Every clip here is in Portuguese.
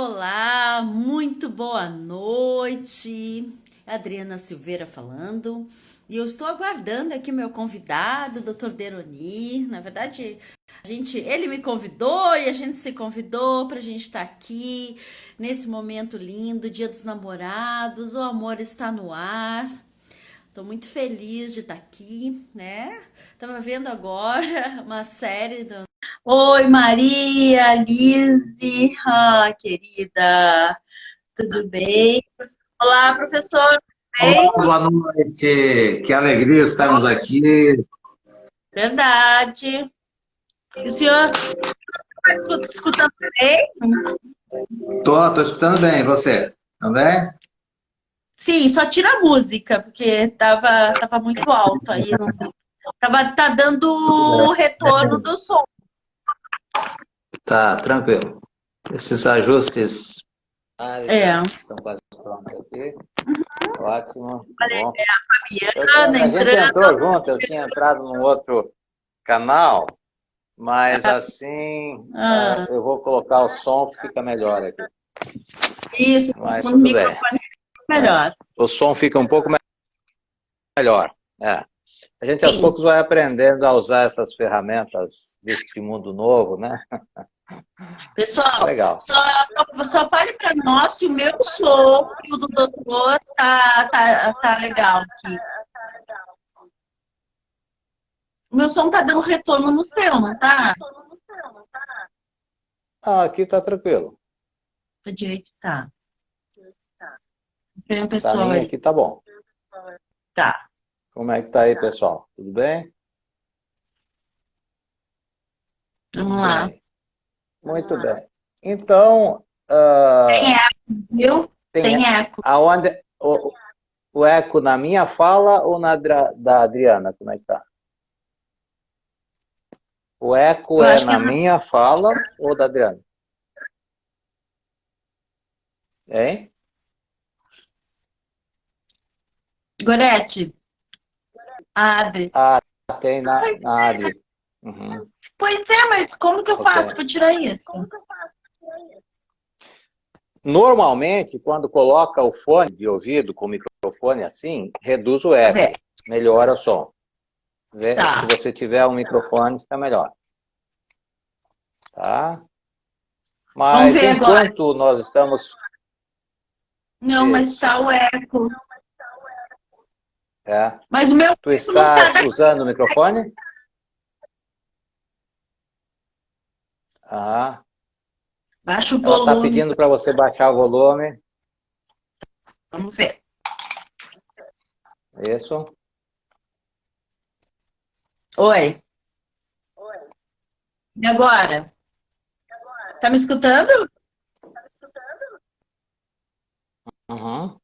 Olá, muito boa noite. Adriana Silveira falando. E eu estou aguardando aqui meu convidado, Dr. Deroni. Na verdade, ele me convidou e a gente se convidou para a gente estar aqui nesse momento lindo, Dia dos Namorados. O amor está no ar. Estou muito feliz de estar aqui, né? Tava vendo agora uma série do. Oi, Maria, Lise, querida, tudo bem? Olá, professor, tudo Olá, bem? boa noite. Que alegria estarmos aqui. Verdade. E o senhor está escutando bem? Tô escutando bem, você? Também? Sim, só tira a música, porque tava muito alto aí. Não, tá Tudo dando retorno bem. do som. Tá, tranquilo. Esses ajustes É, estão quase prontos aqui. Ótimo, tá olha, bom. Ana A gente entrando. entrou junto, eu tinha entrado num outro canal, mas assim Ah, eu vou colocar o som que fica melhor aqui. isso, Mas com o tudo bem. microfone É, melhor. o som fica um pouco melhor. É. A gente aos Sim. poucos vai aprendendo a usar essas ferramentas deste mundo novo, né? Pessoal, Legal. só fale para nós se o meu som e o do doutor tá legal aqui. O meu som tá dando retorno no seu, não tá? Ah, aqui tá tranquilo. Da direita tá. Tem um Pra pessoal mim aí. aqui tá bom. Tá. Como é que tá aí, pessoal? Tudo bem? Vamos Tudo lá. bem. Muito bem. Então, Tem eco, viu? Tem tem eco. aonde o eco na minha fala ou da Adriana? Como é que tá? O eco Eu é acho que é na minha fala ou da Adriana? Hein? Gorete, abre. Ah, tem na Adri. Uhum, Pois é, mas como que eu ok. faço para tirar isso? Normalmente, quando coloca o fone de ouvido com o microfone assim, reduz o Deixa eu ver. eco, melhora o som. Se Tá. você tiver um microfone, fica melhor, tá? Vamos Mas ver agora. enquanto nós estamos... Não, mas Isso, tá o eco. é. Mas o meu Tu eco não tá estás daqui. usando o microfone? Ah, Baixa o ela está volume. pedindo para você baixar o volume. Vamos ver. Isso. Oi. E agora? Tá me escutando? Uhum.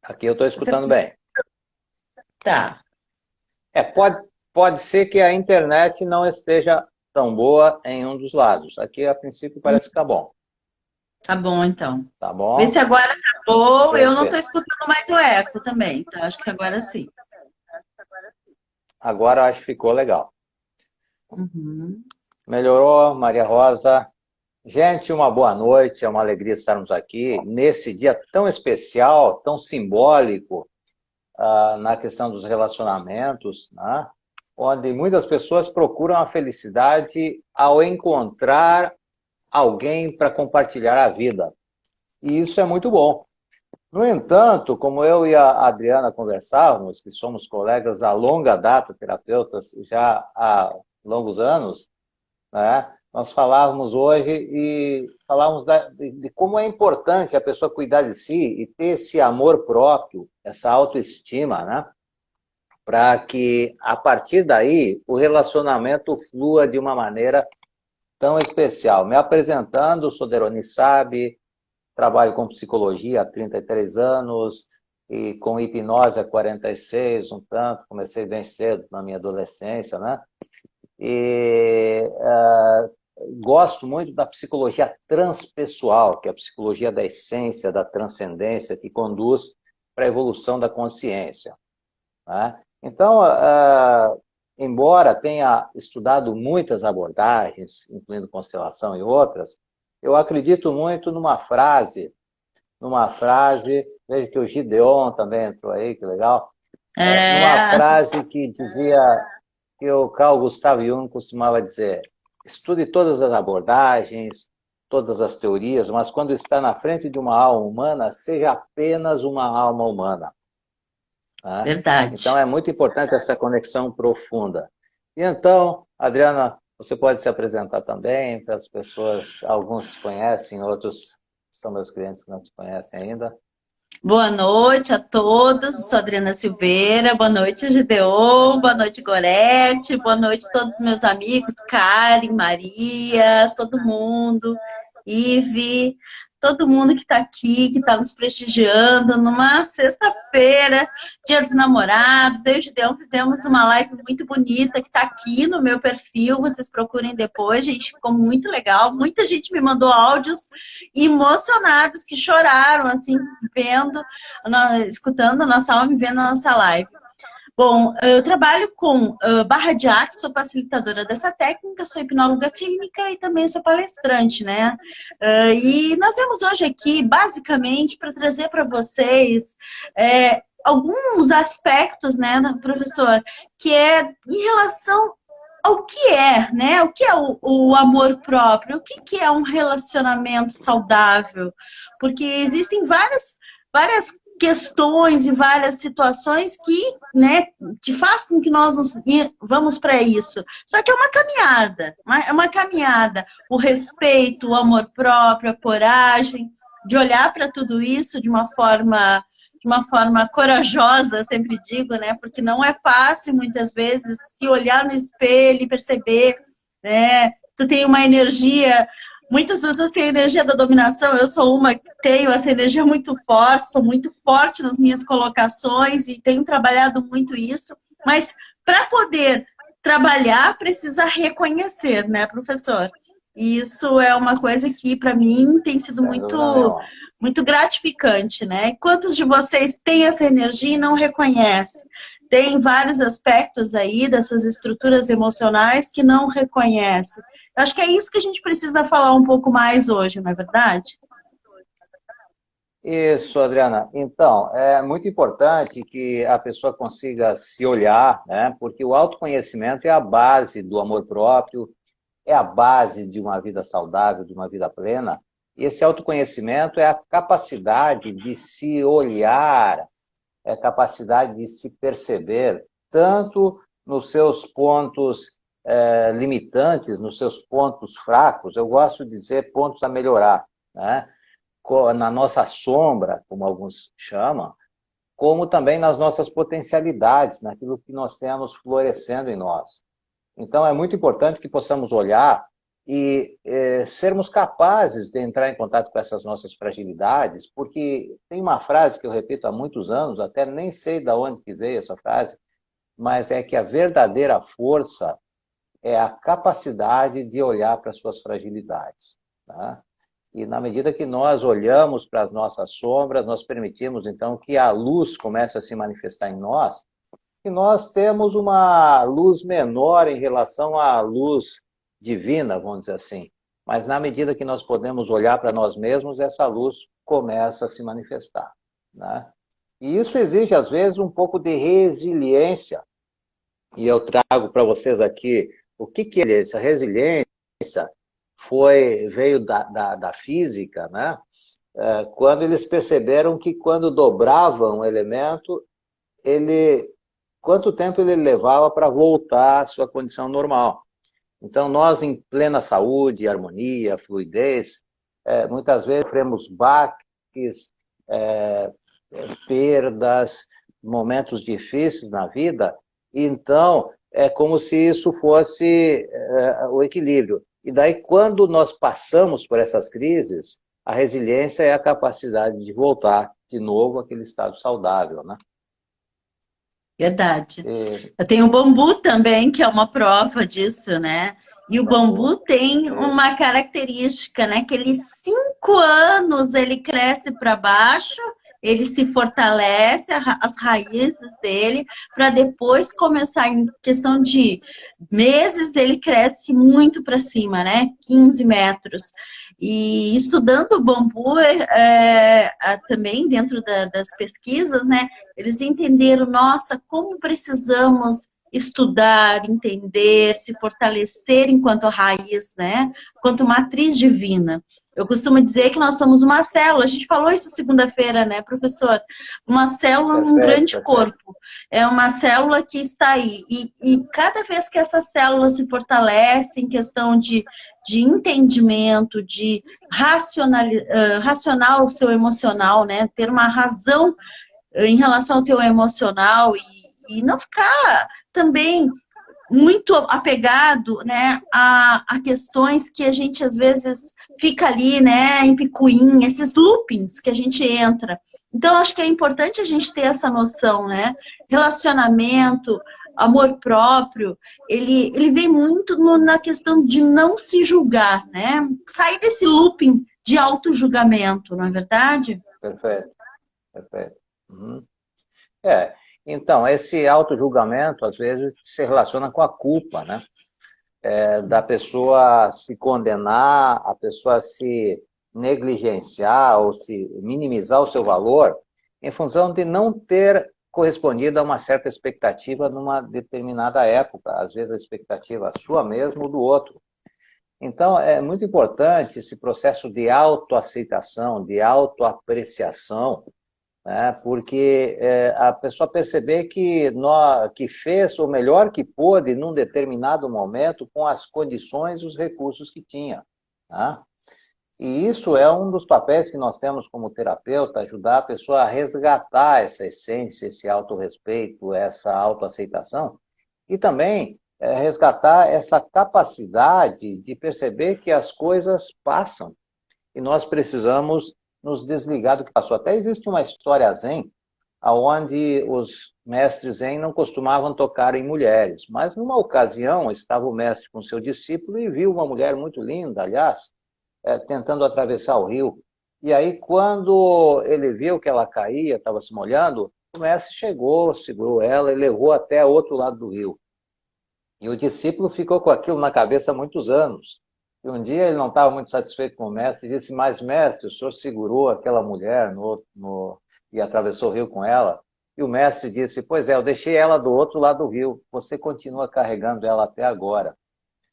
Aqui eu estou Você- escutando bem. Tá. Pode ser que a internet não esteja tão boa em um dos lados. Aqui, a princípio, parece que tá bom. Tá bom, então. Tá Vê se bom? agora tá bom. Eu não tô Perfeito. escutando mais o eco também, tá? Acho que agora sim. Agora eu acho que ficou legal. Uhum. Melhorou, Maria Rosa? Gente, uma boa noite, é uma alegria estarmos aqui nesse dia tão especial, tão simbólico, na questão dos relacionamentos, né? Onde muitas pessoas procuram a felicidade ao encontrar alguém para compartilhar a vida. E isso é muito bom. No entanto, como eu e a Adriana conversávamos, que somos colegas a longa data, terapeutas já há longos anos, né? Nós falávamos hoje e falávamos de como é importante a pessoa cuidar de si e ter esse amor próprio, essa autoestima, né? Para que, a partir daí, o relacionamento flua de uma maneira tão especial. Me apresentando, sou Deroni Sabe, trabalho com psicologia há 33 anos e com hipnose há 46, um tanto. Comecei bem cedo, na minha adolescência, né? E gosto muito da psicologia transpessoal, que é a psicologia da essência, da transcendência, que conduz para a evolução da consciência, né? Então, embora tenha estudado muitas abordagens, incluindo constelação e outras, Eu acredito muito numa frase, veja que o Gideon também entrou aí, que legal, numa É, frase que dizia, que o Carl Gustav Jung costumava dizer: estude todas as abordagens, todas as teorias, mas quando está na frente de uma alma humana, seja apenas uma alma humana. Tá? Então verdade. é muito importante essa conexão profunda. E então, Adriana, você pode se apresentar também para as pessoas, alguns te conhecem, outros são meus clientes que não te conhecem ainda. Boa noite a todos, sou Adriana Silveira, boa noite Gideon, boa noite Gorete, boa noite a todos os meus amigos, Karen, Maria, todo mundo, Ive, todo mundo que está aqui, que está nos prestigiando numa sexta-feira, Dia dos Namorados. Eu e o Gideon fizemos uma live muito bonita que está aqui no meu perfil, vocês procurem depois, gente, ficou muito legal, muita gente me mandou áudios emocionados que choraram, assim, vendo, escutando a nossa aula e vendo a nossa live. Bom, eu trabalho com barra de arte, sou facilitadora dessa técnica, sou hipnóloga clínica e também sou palestrante, né? E nós vemos hoje aqui, basicamente, para trazer para vocês alguns aspectos, né, professor, que é em relação ao que é, né? O que é o amor próprio? O que é um relacionamento saudável? Porque existem várias questões e várias situações que, né, que faz com que nós vamos para isso. Só que é uma caminhada, é uma caminhada. O respeito, o amor próprio, a coragem de olhar para tudo isso de uma forma corajosa, eu sempre digo, né? Porque não é fácil, muitas vezes, se olhar no espelho e perceber, né? Tu tem uma energia, muitas pessoas têm a energia da dominação, eu sou uma que tenho essa energia muito forte, sou muito forte nas minhas colocações e tenho trabalhado muito isso, mas para poder trabalhar, precisa reconhecer, né, professor? E isso é uma coisa que, para mim, tem sido Sem dúvida muito nenhuma. muito gratificante, né? Quantos de vocês têm essa energia e não reconhecem? Tem vários aspectos aí das suas estruturas emocionais que não reconhecem. Eu acho que é isso que a gente precisa falar um pouco mais hoje, não é verdade? Isso, Adriana. Então, é muito importante que a pessoa consiga se olhar, né? Porque o autoconhecimento é a base do amor próprio, é a base de uma vida saudável, de uma vida plena. E esse autoconhecimento é a capacidade de se olhar, é a capacidade de se perceber, tanto nos seus pontos limitantes, nos seus pontos fracos, eu gosto de dizer pontos a melhorar, né? Na nossa sombra, como alguns chamam, como também nas nossas potencialidades, naquilo que nós temos florescendo em nós. Então, é muito importante que possamos olhar e sermos capazes de entrar em contato com essas nossas fragilidades, porque tem uma frase que eu repito há muitos anos, até nem sei de onde que veio essa frase, mas é que a verdadeira força é a capacidade de olhar para as suas fragilidades. Tá? E na medida que nós olhamos para as nossas sombras, nós permitimos, então, que a luz comece a se manifestar em nós, e nós temos uma luz menor em relação à luz divina, vamos dizer assim. Mas na medida que nós podemos olhar para nós mesmos, essa luz começa a se manifestar. Né? E isso exige, às vezes, um pouco de resiliência. E eu trago para vocês aqui o que é essa resiliência. Veio da física, né? Quando eles perceberam que quando dobravam um elemento, quanto tempo ele levava para voltar à sua condição normal. Então, nós, em plena saúde, harmonia, fluidez, muitas vezes sofremos baques, perdas, momentos difíceis na vida, então é como se isso fosse o equilíbrio. E daí, quando nós passamos por essas crises, a resiliência é a capacidade de voltar de novo àquele estado saudável, né? Verdade. E, Eu tenho o bambu também, que é uma prova disso, né? E o bambu tem isso. uma característica, né? Que ele, 5 anos, ele cresce para baixo, ele se fortalece, as raízes dele, para depois começar, em questão de meses, ele cresce muito para cima, né? 15 metros. E estudando o bambu, também dentro das pesquisas, né, eles entenderam, nossa, como precisamos estudar, entender, se fortalecer enquanto raiz, né, quanto matriz divina. Eu costumo dizer que nós somos uma célula, a gente falou isso segunda-feira, né, professor? Uma célula num Perfeito, grande perfeito. corpo. É uma célula que está aí. E cada vez que essa célula se fortalece em questão de entendimento, de racional o seu emocional, né? Ter uma razão em relação ao teu emocional e não ficar também muito apegado, né, a questões que a gente às vezes fica ali, né, em picuinha, esses loopings que a gente entra. Então, acho que é importante a gente ter essa noção, né? Relacionamento, amor próprio, ele vem muito na questão de não se julgar, né? Sair desse looping de auto-julgamento, não é verdade? Perfeito, perfeito. Uhum. É, então, esse auto-julgamento, às vezes, se relaciona com a culpa, né? Da Sim. pessoa se condenar, a pessoa se negligenciar ou se minimizar o seu valor em função de não ter correspondido a uma certa expectativa numa determinada época, às vezes a expectativa sua mesmo ou do outro. Então, é muito importante esse processo de autoaceitação, de autoapreciação, né? Porque a pessoa perceber que fez o melhor que pôde num determinado momento com as condições e os recursos que tinha. Tá? E isso é um dos papéis que nós temos como terapeuta, ajudar a pessoa a resgatar essa essência, esse autorrespeito, essa autoaceitação, e também resgatar essa capacidade de perceber que as coisas passam e nós precisamos nos desligar do que passou. Até existe uma história zen, onde os mestres zen não costumavam tocar em mulheres, mas numa ocasião estava o mestre com seu discípulo e viu uma mulher muito linda, aliás, tentando atravessar o rio. E aí, quando ele viu que ela caía, estava se molhando, o mestre chegou, segurou ela e levou até o outro lado do rio. E o discípulo ficou com aquilo na cabeça há muitos anos. E um dia ele não estava muito satisfeito com o mestre e disse, mas mestre, o senhor segurou aquela mulher e atravessou o rio com ela? E o mestre disse, pois é, eu deixei ela do outro lado do rio, você continua carregando ela até agora.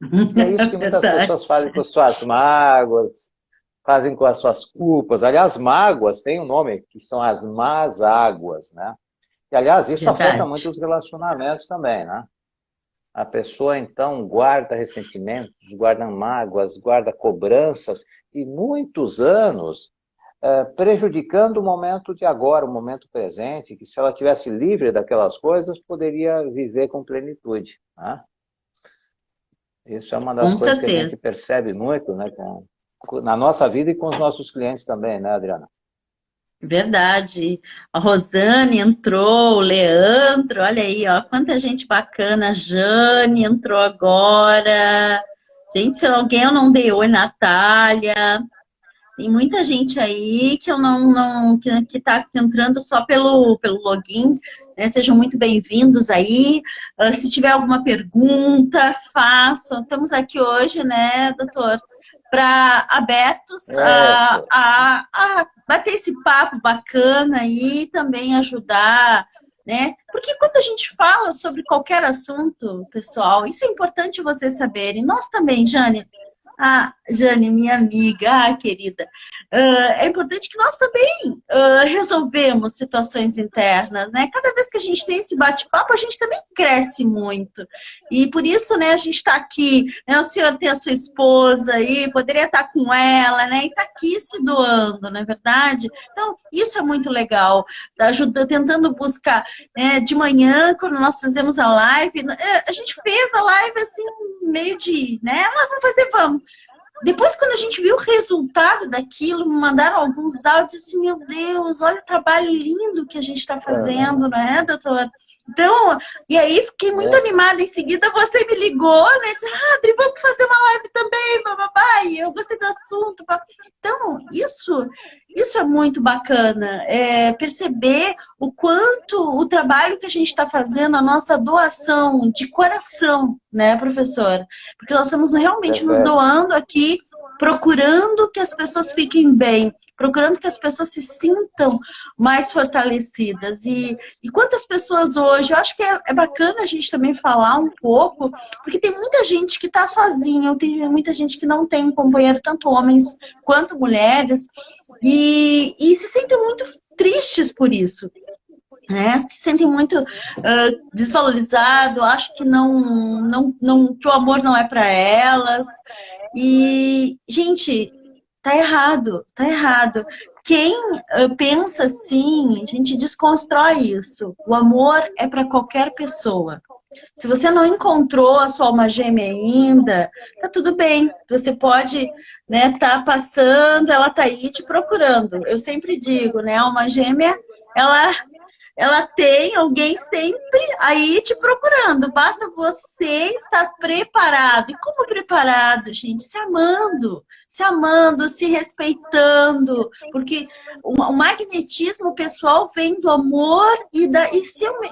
E é isso que muitas Verdade. pessoas fazem com suas mágoas, fazem com as suas culpas. Aliás, mágoas têm um nome, que são as más águas, né? E, aliás, isso afeta Verdade. muito os relacionamentos também, né? A pessoa, então, guarda ressentimentos, guarda mágoas, guarda cobranças, e muitos anos prejudicando o momento de agora, o momento presente, que se ela tivesse livre daquelas coisas, poderia viver com plenitude. Né? Isso é uma das Com coisas que a certeza. gente percebe muito, né, na nossa vida e com os nossos clientes também, né, Adriana? Verdade. A Rosane entrou, o Leandro, olha aí, ó, quanta gente bacana. A Jane entrou agora. Gente, se alguém eu não dei oi, Natália. Tem muita gente aí que eu não que tá entrando só pelo login, né? Sejam muito bem-vindos aí. Se tiver alguma pergunta, façam. Estamos aqui hoje, né, doutor, para abertos Isso. a bater esse papo bacana e também ajudar, né? Porque quando a gente fala sobre qualquer assunto, pessoal, isso é importante vocês saberem. Nós também, Jane. Ah, Jane, minha amiga, querida, é importante que nós também resolvemos situações internas, né? Cada vez que a gente tem esse bate-papo, a gente também cresce muito. E por isso, né, a gente está aqui, né, o senhor tem a sua esposa aí, poderia estar com ela, né? E está aqui se doando, não é verdade? Então, isso é muito legal. Tá ajuda, tentando buscar, né, de manhã, quando nós fizemos a live, a gente fez a live assim, meio de, né? Mas vamos fazer, vamos. Depois, quando a gente viu o resultado daquilo, me mandaram alguns áudios assim, meu Deus, olha o trabalho lindo que a gente está fazendo, não é, doutor? Então, e aí fiquei muito É, animada. Em seguida, você me ligou, né? Disse, Adri, vamos fazer uma live também, bababá, e eu gostei do assunto. Então, isso é muito bacana, perceber o quanto o trabalho que a gente está fazendo, a nossa doação de coração, né, professor? Porque nós estamos realmente nos perfeito. doando aqui procurando que as pessoas fiquem bem, procurando que as pessoas se sintam mais fortalecidas. E quantas pessoas hoje, eu acho que é bacana a gente também falar um pouco, porque tem muita gente que está sozinha, tem muita gente que não tem um companheiro, tanto homens quanto mulheres, e se sentem muito tristes por isso. Né? Se sentem muito desvalorizados, acho que que o amor não é para elas. E, gente, tá errado, tá errado. Quem pensa assim, a gente desconstrói isso. O amor é para qualquer pessoa. Se você não encontrou a sua alma gêmea ainda, tá tudo bem. Você pode, né, tá passando, ela tá aí te procurando. Eu sempre digo, né, a alma gêmea, ela tem alguém sempre aí te procurando. Basta você estar preparado. E como preparado, gente? se amando, se respeitando. Porque o magnetismo pessoal vem do amor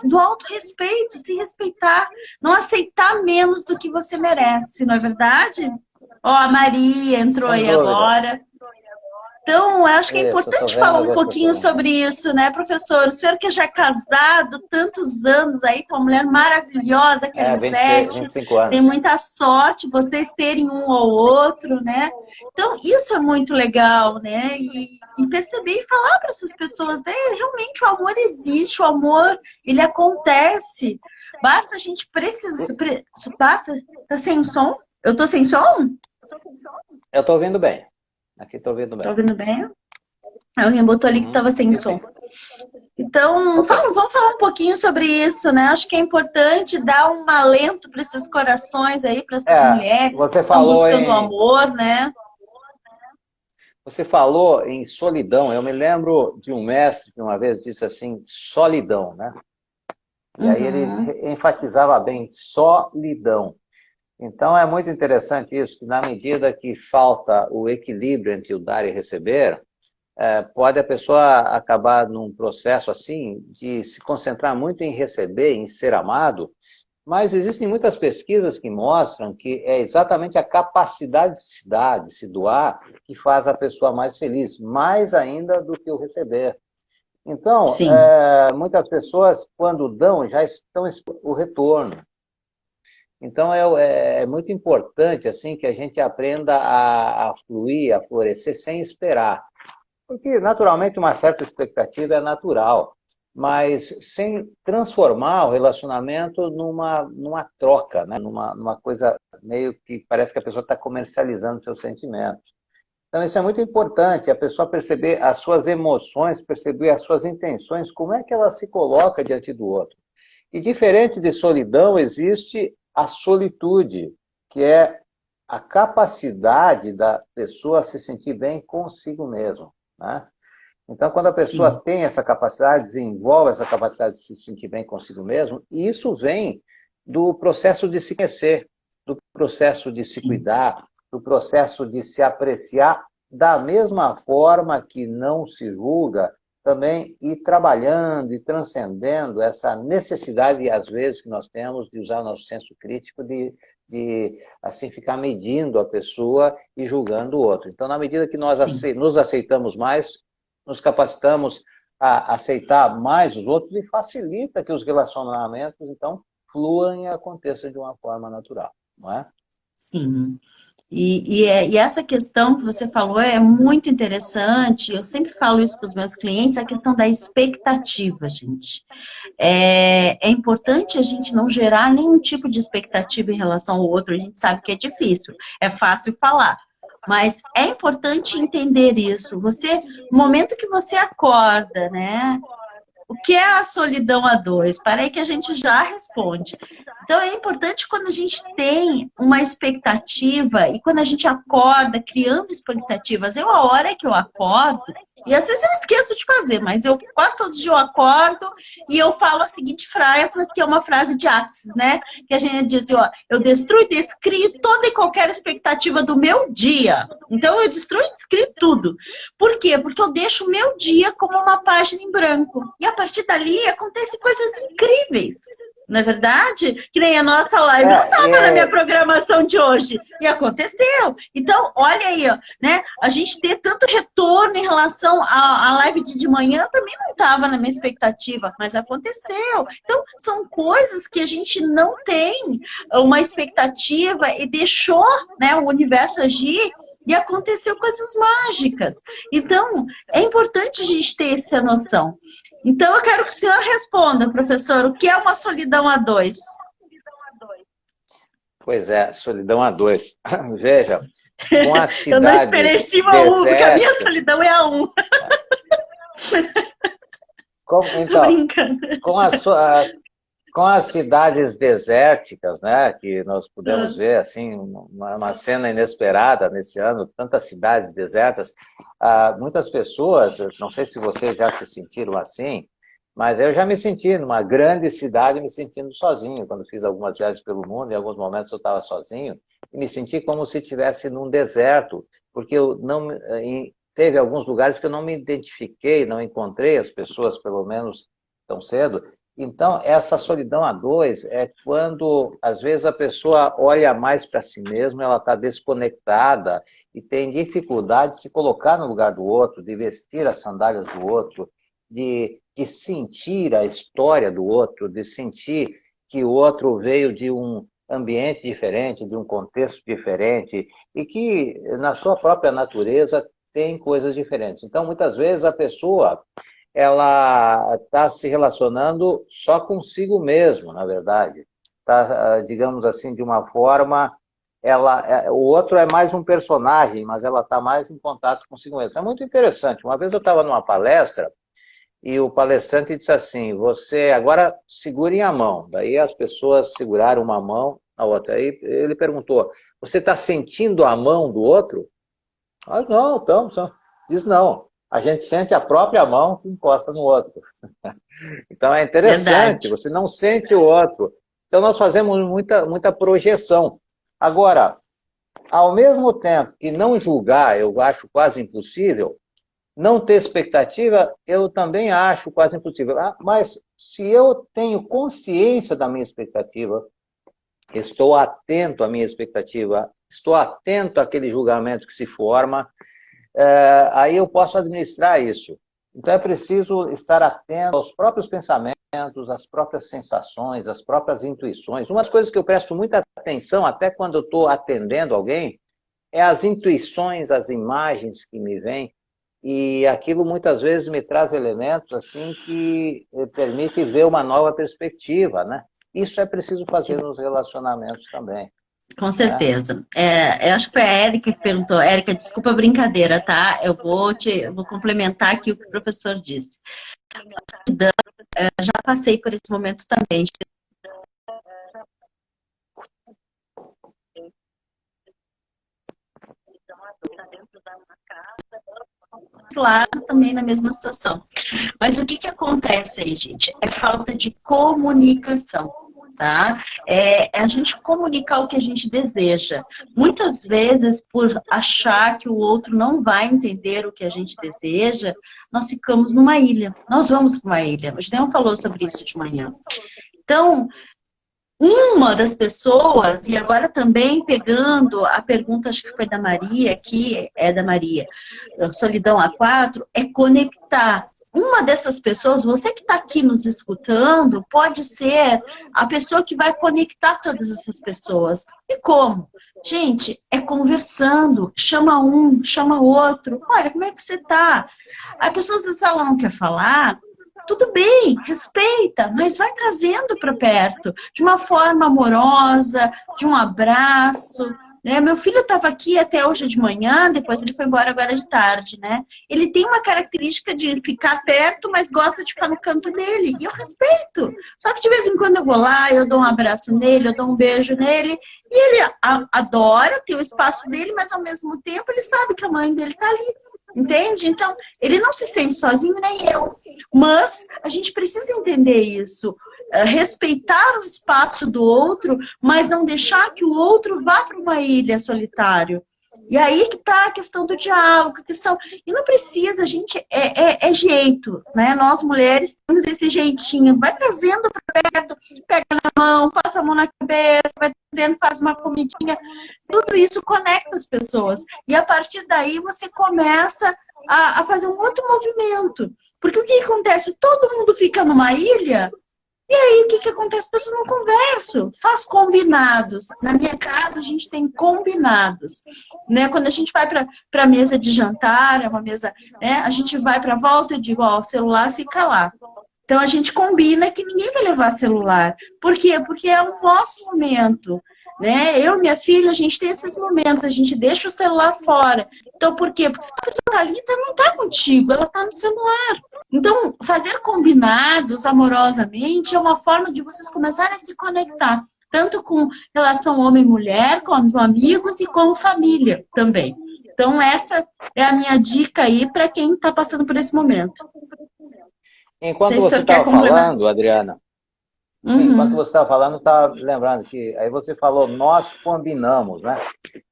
do autorrespeito, se respeitar, não aceitar menos do que você merece, não é verdade? Ó, a Maria entrou Sem aí dúvida. agora. Então, eu acho que é Isso, eu tô importante vendo falar um algumas pouquinho pessoas. sobre isso, né, professor? O senhor que já é casado tantos anos aí com uma mulher maravilhosa, que é a 25 Lisete, tem anos. muita sorte vocês terem um ou outro, né? Então, isso é muito legal, né? E perceber e falar para essas pessoas, né? Realmente o amor existe, o amor, ele acontece. Basta a gente precisar... Basta... Tá sem som? Eu tô sem som? Eu estou ouvindo bem. Aqui estou ouvindo Tá bem. ouvindo bem? Alguém botou ali que Uhum. estava sem Sim, som. sim. Então, Ok. vamos falar um pouquinho sobre isso, né? Acho que é importante dar um alento para esses corações aí, para essas É, mulheres que você estão falou buscando o em amor, né? Você falou em solidão. Eu me lembro de um mestre que uma vez disse assim, solidão, né? E aí ele Uhum. enfatizava bem, solidão. Então é muito interessante isso, que na medida que falta o equilíbrio entre o dar e receber, pode a pessoa acabar num processo assim de se concentrar muito em receber, em ser amado, mas existem muitas pesquisas que mostram que é exatamente a capacidade de se dar, de se doar, que faz a pessoa mais feliz, mais ainda do que o receber. Então, Sim, muitas pessoas, quando dão, já estão o retorno. Então, é muito importante assim que a gente aprenda a fluir, a florescer sem esperar. Porque, naturalmente, uma certa expectativa é natural, mas sem transformar o relacionamento numa troca, né? numa coisa meio que parece que a pessoa está comercializando seus sentimentos. Então, isso é muito importante, a pessoa perceber as suas emoções, perceber as suas intenções, como é que ela se coloca diante do outro. E diferente de solidão, existe a solitude, que é a capacidade da pessoa se sentir bem consigo mesmo, né? Então, quando a pessoa sim, tem essa capacidade, desenvolve essa capacidade de se sentir bem consigo mesmo, e isso vem do processo de se conhecer, do processo de se sim, cuidar, do processo de se apreciar, da mesma forma que não se julga, também ir trabalhando e transcendendo essa necessidade, às vezes, que nós temos de usar nosso senso crítico, de assim, ficar medindo a pessoa e julgando o outro. Então, na medida que nós sim. nos aceitamos mais, nos capacitamos a aceitar mais os outros e facilita que os relacionamentos, então, fluam e aconteçam de uma forma natural, não é? Sim. E essa questão que você falou é muito interessante. Eu sempre falo isso para os meus clientes, a questão da expectativa, gente. É importante a gente não gerar nenhum tipo de expectativa em relação ao outro. A gente sabe que é difícil, é fácil falar. Mas é importante entender isso. No momento que você acorda, né? O que é a solidão a dois? Para aí que a gente já responde. Então, é importante quando a gente tem uma expectativa e quando a gente acorda criando expectativas. A hora que eu acordo, e às vezes eu esqueço de fazer, mas eu quase todos os dias eu acordo e eu falo a seguinte frase, que é uma frase de Axis, né? Que a gente diz, ó, eu destruo e descrio toda e qualquer expectativa do meu dia. Então, eu destruo e descrio tudo. Por quê? Porque eu deixo o meu dia como uma página em branco. E a partir dali acontecem coisas incríveis. Não é verdade? Que nem a nossa live não estava na minha programação de hoje. E aconteceu. Então, olha aí, ó, né? A gente ter tanto retorno em relação à live de manhã também não estava na minha expectativa, mas aconteceu. Então, são coisas que a gente não tem uma expectativa e deixou, né, o universo agir. E aconteceu coisas mágicas. Então, é importante a gente ter essa noção. Então, eu quero que o senhor responda, professor, o que é uma solidão a dois? Pois é, solidão a dois. Veja, com as cidades eu não esperei cima a um, porque a minha solidão é a um. Então, com as cidades desérticas, né, que nós pudemos ver assim uma cena inesperada nesse ano, tantas cidades desertas, muitas pessoas, não sei se vocês já se sentiram assim, mas eu já me senti numa grande cidade me sentindo sozinho, quando fiz algumas viagens pelo mundo, em alguns momentos eu estava sozinho, e me senti como se estivesse num deserto, porque eu não teve alguns lugares que eu não me identifiquei, não encontrei as pessoas, pelo menos tão cedo. Então, essa solidão a dois é quando, às vezes, a pessoa olha mais para si mesma, ela está desconectada e tem dificuldade de se colocar no lugar do outro, de vestir as sandálias do outro, de sentir a história do outro, de sentir que o outro veio de um ambiente diferente, de um contexto diferente, e que, na sua própria natureza, tem coisas diferentes. Então, muitas vezes, a pessoa ela está se relacionando só consigo mesmo, na verdade. Tá, digamos assim, de uma forma, o outro é mais um personagem, mas ela está mais em contato consigo mesmo. É muito interessante. Uma vez eu estava numa palestra e o palestrante disse assim, você agora segurem a mão. Daí as pessoas seguraram uma mão a outra. Aí ele perguntou, você está sentindo a mão do outro? Ah, não, estamos. Diz não. A gente sente a própria mão que encosta no outro. Então é interessante, verdade. Você não sente o outro. Então nós fazemos muita projeção. Agora, ao mesmo tempo que não julgar, eu acho quase impossível, não ter expectativa, eu também acho quase impossível. Mas se eu tenho consciência da minha expectativa, estou atento à minha expectativa, estou atento àquele julgamento que se forma, aí eu posso administrar isso. Então é preciso estar atento aos próprios pensamentos, às próprias sensações, às próprias intuições. Uma das coisas que eu presto muita atenção, até quando eu estou atendendo alguém, é as intuições, as imagens que me vêm, e aquilo muitas vezes me traz elementos assim que permite ver uma nova perspectiva, né? Isso é preciso fazer nos relacionamentos também. Com certeza. Eu acho que foi a Érica que perguntou. Érica, desculpa a brincadeira, tá? Eu vou complementar aqui o que o professor disse. Já passei por esse momento também. Claro, também na mesma situação. Mas o que acontece aí, gente? É falta de comunicação. Tá? É a gente comunicar o que a gente deseja. Muitas vezes, por achar que o outro não vai entender o que a gente deseja, nós ficamos numa ilha. Nós vamos para uma ilha. O Gideon falou sobre isso de manhã. Então, uma das pessoas, e agora também pegando a pergunta, acho que foi da Maria, que é da Maria, Solidão A4, é conectar. Uma dessas pessoas, você que está aqui nos escutando, pode ser a pessoa que vai conectar todas essas pessoas. E como? Gente, é conversando. Chama um, chama outro. Olha, como é que você está? A pessoa, se ela não quer falar, tudo bem, respeita, mas vai trazendo para perto, de uma forma amorosa, de um abraço. Meu filho estava aqui até hoje de manhã, depois ele foi embora agora de tarde, né? Ele tem uma característica de ficar perto, mas gosta de ficar no canto dele, e eu respeito. Só que de vez em quando eu vou lá, eu dou um abraço nele, eu dou um beijo nele, e ele adora ter o espaço dele, mas ao mesmo tempo ele sabe que a mãe dele está ali. Entende? Então, ele não se sente sozinho, nem eu. Mas a gente precisa entender isso. Respeitar o espaço do outro, mas não deixar que o outro vá para uma ilha solitário. E aí que tá a questão do diálogo, a questão... E não precisa, a gente, é jeito, né? Nós mulheres temos esse jeitinho, vai trazendo para perto, pega na mão, passa a mão na cabeça, vai trazendo, faz uma comidinha. Tudo isso conecta as pessoas. E a partir daí você começa a fazer um outro movimento. Porque o que acontece? Todo mundo fica numa ilha. E aí, o que acontece? As pessoas não conversam, faz combinados. Na minha casa, a gente tem combinados. Né? Quando a gente vai para a mesa de jantar, é uma mesa, né? A gente vai para a volta, eu digo, ó, o celular fica lá. Então, a gente combina que ninguém vai levar celular. Por quê? Porque é o nosso momento. Né? Eu e minha filha, a gente tem esses momentos, a gente deixa o celular fora. Então, por quê? Porque se a pessoa está ali, não está contigo, ela está no celular. Então, fazer combinados amorosamente é uma forma de vocês começarem a se conectar, tanto com relação homem e mulher, como amigos e como família também. Então, essa é a minha dica aí para quem está passando por esse momento. Enquanto você estava falando, Adriana, sim, enquanto você estava falando, estava lembrando que aí você falou, nós combinamos, né?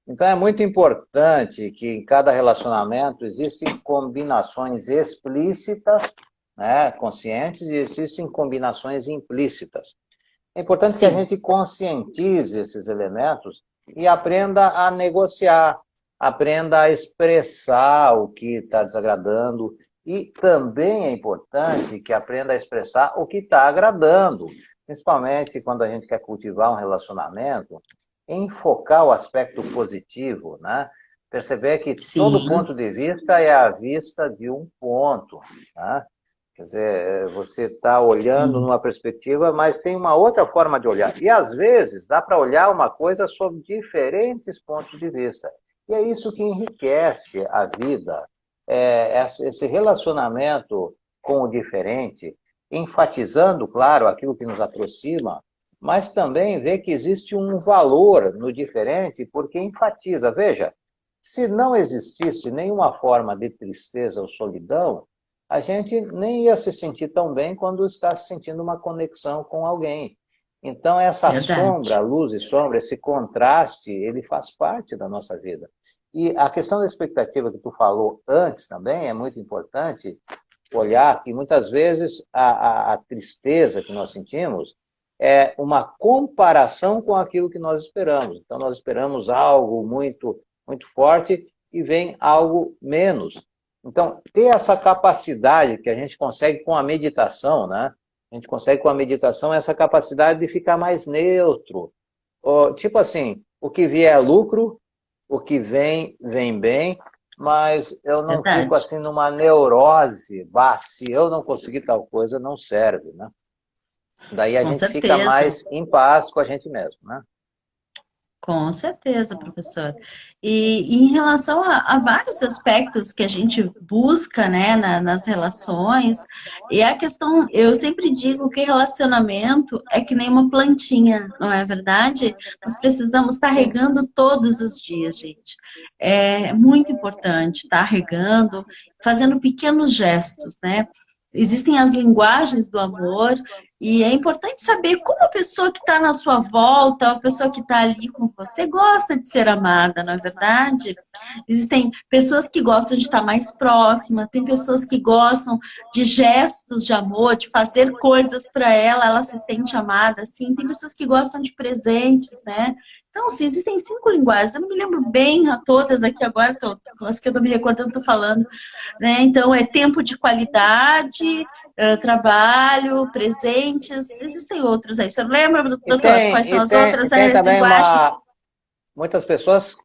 Então é muito importante que em cada relacionamento existem combinações explícitas, né, conscientes, e existem combinações implícitas. É importante Sim. que a gente conscientize esses elementos e aprenda a negociar, aprenda a expressar o que está desagradando, e também é importante que aprenda a expressar o que está agradando, principalmente quando a gente quer cultivar um relacionamento, enfocar o aspecto positivo, né? Perceber que Sim. todo ponto de vista é a vista de um ponto, né? Quer dizer, você está olhando Sim. numa perspectiva, mas tem uma outra forma de olhar. E, às vezes, dá para olhar uma coisa sob diferentes pontos de vista. E é isso que enriquece a vida. Esse relacionamento com o diferente, enfatizando, claro, aquilo que nos aproxima, mas também ver que existe um valor no diferente, porque enfatiza. Veja, se não existisse nenhuma forma de tristeza ou solidão, a gente nem ia se sentir tão bem quando está sentindo uma conexão com alguém. Então, essa Verdade. Sombra, luz e sombra, esse contraste, ele faz parte da nossa vida. E a questão da expectativa que tu falou antes também é muito importante olhar que muitas vezes a tristeza que nós sentimos é uma comparação com aquilo que nós esperamos. Então, nós esperamos algo muito, muito forte e vem algo menos. Então, ter essa capacidade que a gente consegue com a meditação, né? A gente consegue com a meditação essa capacidade de ficar mais neutro. Tipo assim, o que vier é lucro, o que vem, vem bem, mas eu não Verdade. Fico assim numa neurose. Se eu não conseguir tal coisa, não serve, né? Daí a com gente certeza. Fica mais em paz com a gente mesmo, né? Com certeza, professor. E em relação a vários aspectos que a gente busca, né, nas relações, e a questão, eu sempre digo que relacionamento é que nem uma plantinha, não é verdade? Nós precisamos estar regando todos os dias, gente. É muito importante estar regando, fazendo pequenos gestos, né? Existem as linguagens do amor, e é importante saber como a pessoa que está na sua volta, a pessoa que está ali com você, gosta de ser amada, não é verdade? Existem pessoas que gostam de estar mais próxima, tem pessoas que gostam de gestos de amor, de fazer coisas para ela se sente amada, assim. Tem pessoas que gostam de presentes, né? Então, sim, existem 5 linguagens. Eu não me lembro bem a todas aqui agora, as que eu estou me recordando, estou falando. Né? Então, é tempo de qualidade, trabalho, presentes, existem outros aí. O senhor lembra, doutor, quais são as outras linguagens? Muitas pessoas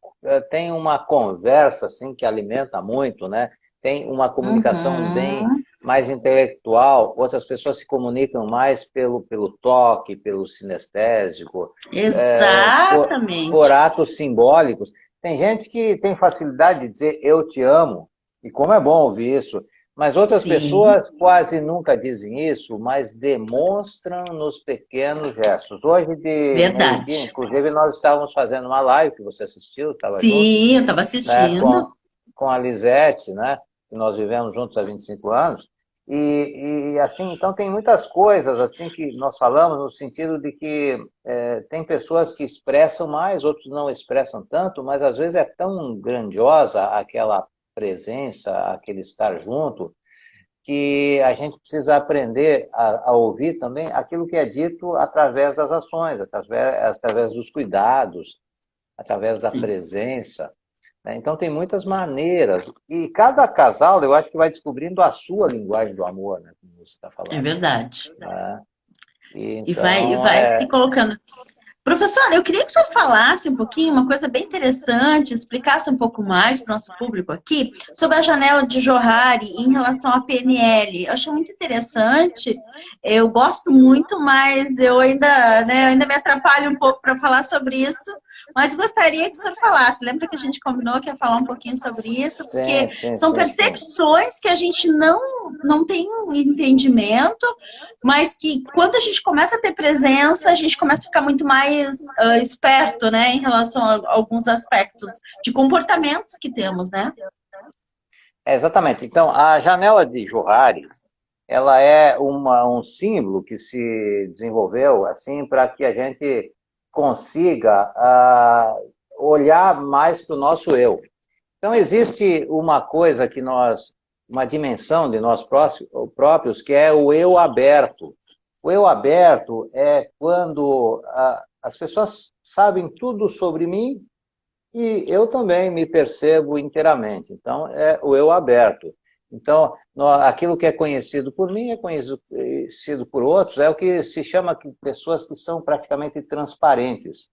têm uma conversa assim, que alimenta muito, né? Tem uma comunicação bem mais intelectual, outras pessoas se comunicam mais pelo toque, pelo sinestésico. Exatamente. Por atos simbólicos. Tem gente que tem facilidade de dizer eu te amo, e como é bom ouvir isso, mas outras Sim. pessoas quase nunca dizem isso, mas demonstram nos pequenos gestos. Hoje de meio-dia, inclusive, nós estávamos fazendo uma live que você assistiu, Sim, junto, eu estava assistindo. Né, com a Lisete, né, que nós vivemos juntos há 25 anos, Assim, então tem muitas coisas assim que nós falamos no sentido de que tem pessoas que expressam mais, outros não expressam tanto, mas às vezes é tão grandiosa aquela presença, aquele estar junto, que a gente precisa aprender a ouvir também aquilo que é dito através das ações, através dos cuidados, através da Sim, presença, né? Então tem muitas maneiras, e cada casal, eu acho que vai descobrindo a sua linguagem do amor, né, como você está é falando, verdade. né? E E então, vai se colocando. Professora, eu queria que o senhor falasse um pouquinho, uma coisa bem interessante, explicasse um pouco mais para o nosso público aqui, sobre a janela de Johari em relação à PNL. Eu achei muito interessante, eu gosto muito, mas eu ainda, né, eu ainda me atrapalho um pouco para falar sobre isso, mas gostaria que o senhor falasse. Lembra que a gente combinou que ia falar um pouquinho sobre isso? Porque sim, sim, são sim, sim. percepções que a gente não tem um entendimento, mas que quando a gente começa a ter presença, a gente começa a ficar muito mais esperto, né, em relação a alguns aspectos de comportamentos que temos, né? Exatamente. Então, a janela de Johari, ela é um símbolo que se desenvolveu assim para que a gente consiga olhar mais para o nosso eu. Então, existe uma coisa que uma dimensão de nós próprios, que é o eu aberto. O eu aberto é quando as pessoas sabem tudo sobre mim e eu também me percebo inteiramente. Então, é o eu aberto. Então, aquilo que é conhecido por mim é conhecido por outros, é o que se chama de pessoas que são praticamente transparentes.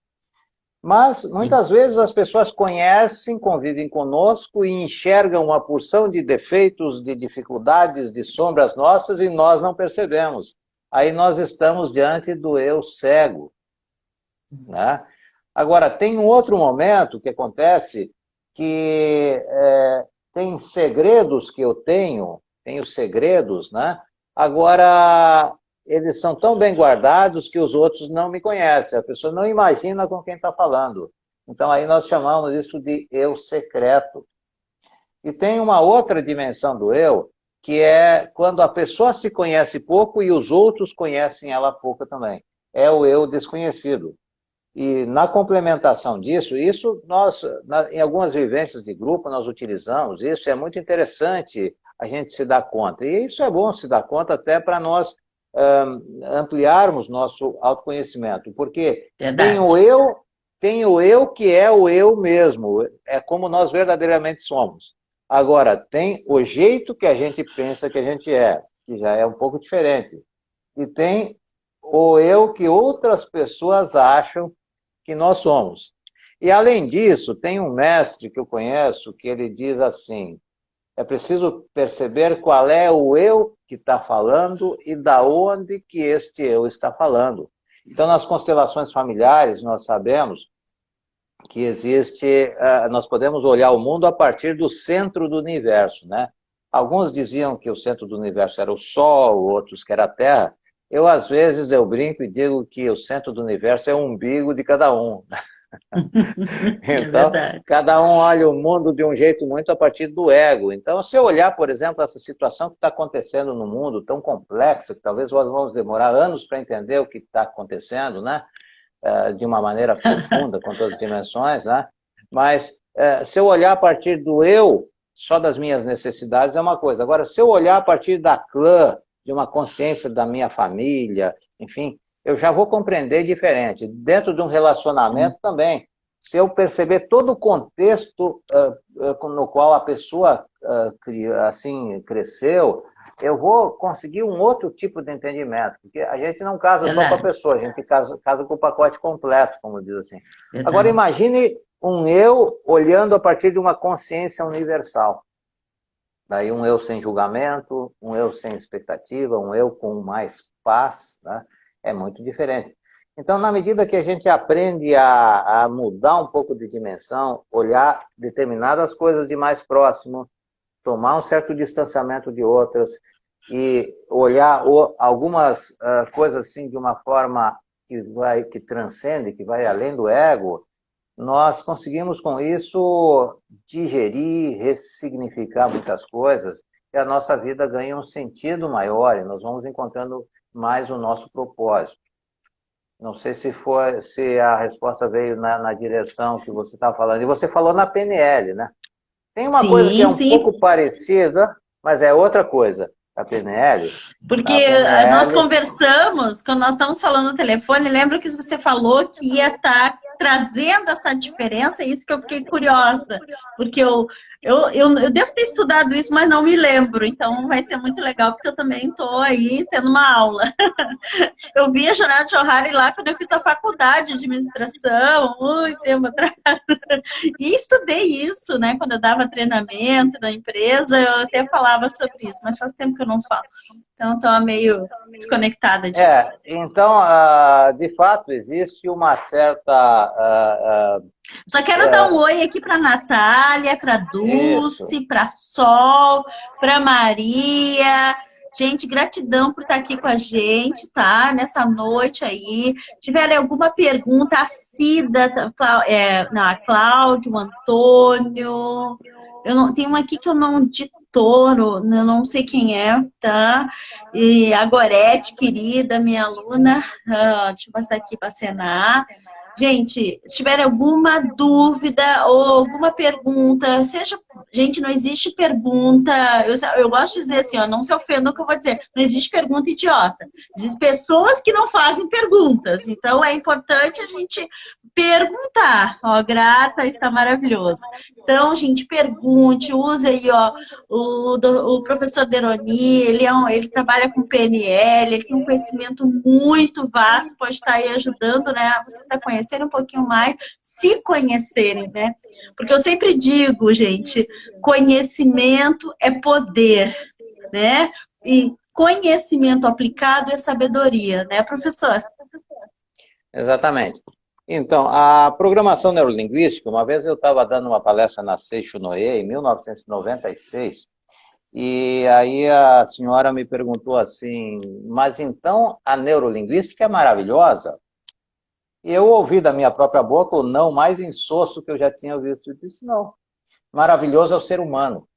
Mas, Sim, muitas vezes, as pessoas conhecem, convivem conosco e enxergam uma porção de defeitos, de dificuldades, de sombras nossas e nós não percebemos. Aí nós estamos diante do eu cego, né? Agora, tem um outro momento que acontece que tem segredos que eu tenho segredos, né? Agora, eles são tão bem guardados que os outros não me conhecem, a pessoa não imagina com quem está falando. Então, aí nós chamamos isso de eu secreto. E tem uma outra dimensão do eu, que é quando a pessoa se conhece pouco e os outros conhecem ela pouco também. É o eu desconhecido. E na complementação disso, isso nós, em algumas vivências de grupo, nós utilizamos isso, é muito interessante a gente se dar conta. E isso é bom se dar conta até para nós ampliarmos nosso autoconhecimento, porque verdade. tem o eu que é o eu mesmo, é como nós verdadeiramente somos. Agora, tem o jeito que a gente pensa que a gente é, que já é um pouco diferente. E tem o eu que outras pessoas acham que nós somos. E, além disso, tem um mestre que eu conheço que ele diz assim, é preciso perceber qual é o eu que está falando e da onde que este eu está falando. Então, nas constelações familiares, nós sabemos que existe, nós podemos olhar o mundo a partir do centro do universo, né? Alguns diziam que o centro do universo era o Sol, outros que era a Terra. Às vezes, eu brinco e digo que o centro do universo é o umbigo de cada um. É Então, verdade. cada um olha o mundo de um jeito muito a partir do ego. Então, se eu olhar, por exemplo, essa situação que está acontecendo no mundo, tão complexa, que talvez nós vamos demorar anos para entender o que está acontecendo, né? De uma maneira profunda, com todas as dimensões, né? Mas, se eu olhar a partir do eu, só das minhas necessidades, é uma coisa. Agora, se eu olhar a partir da clã, de uma consciência da minha família, enfim, eu já vou compreender diferente. Dentro de um Sim, relacionamento também, se eu perceber todo o contexto no qual a pessoa assim cresceu, eu vou conseguir um outro tipo de entendimento, porque a gente não casa só com a verdade, pessoa, a gente casa com o pacote completo, como diz assim. Agora verdade. imagine um eu olhando a partir de uma consciência universal. Daí um eu sem julgamento, um eu sem expectativa, um eu com mais paz, né? É muito diferente. Então, na medida que a gente aprende a mudar um pouco de dimensão, olhar determinadas coisas de mais próximo, tomar um certo distanciamento de outras e olhar algumas coisas assim de uma forma que transcende, que vai além do ego, nós conseguimos com isso digerir, ressignificar muitas coisas que a nossa vida ganha um sentido maior e nós vamos encontrando mais o nosso propósito. Não sei se a resposta veio na direção que você estava falando. E você falou na PNL, né? Tem uma coisa que é Sim, um sim, pouco parecida, mas é outra coisa. A PNL, porque a nós PNL, conversamos, quando nós estamos falando no telefone, lembra que você falou que ia estar trazendo essa diferença, e isso que eu fiquei curiosa, porque eu devo ter estudado isso, mas não me lembro, então vai ser muito legal, porque eu também estou aí tendo uma aula. Eu vi a Jornada de Johari lá quando eu fiz a faculdade de administração, muito tempo atrás. E estudei isso, né? Quando eu dava treinamento na empresa, eu até falava sobre isso, mas faz tempo que eu não falo. Então, estou meio desconectada disso. então, de fato, existe uma certa... Só quero dar um oi aqui para Natália, para isso. Dulce, para Sol, para Maria. Gente, gratidão por estar aqui com a gente, tá? Nessa noite aí. Tiverem alguma pergunta, a Cida, não, a Cláudia, o Antônio. Eu não, tem uma aqui que eu não ditoro, eu não sei quem é, tá? E a Gorete, querida, minha aluna. Deixa eu passar aqui para cenar. Gente, se tiver alguma dúvida ou alguma pergunta, seja. Gente, não existe pergunta. Eu gosto de dizer assim, ó, não se ofenda o que eu vou dizer. Não existe pergunta idiota. Existem pessoas que não fazem perguntas. Então é importante a gente perguntar. Ó, grata, está maravilhoso. Então, gente, pergunte, use aí, ó, o professor Deroni, ele trabalha com PNL, ele tem um conhecimento muito vasto, pode estar aí ajudando, né, vocês a conhecerem um pouquinho mais, se conhecerem, né? Porque eu sempre digo, gente, conhecimento é poder, né? E conhecimento aplicado é sabedoria, né, professor? Exatamente. Então, a programação neurolinguística, uma vez eu estava dando uma palestra na Seixo Noé, em 1996, e aí a senhora me perguntou assim, mas então a neurolinguística é maravilhosa? E eu ouvi da minha própria boca o não mais insosso que eu já tinha visto. Eu disse, não, maravilhoso é o ser humano.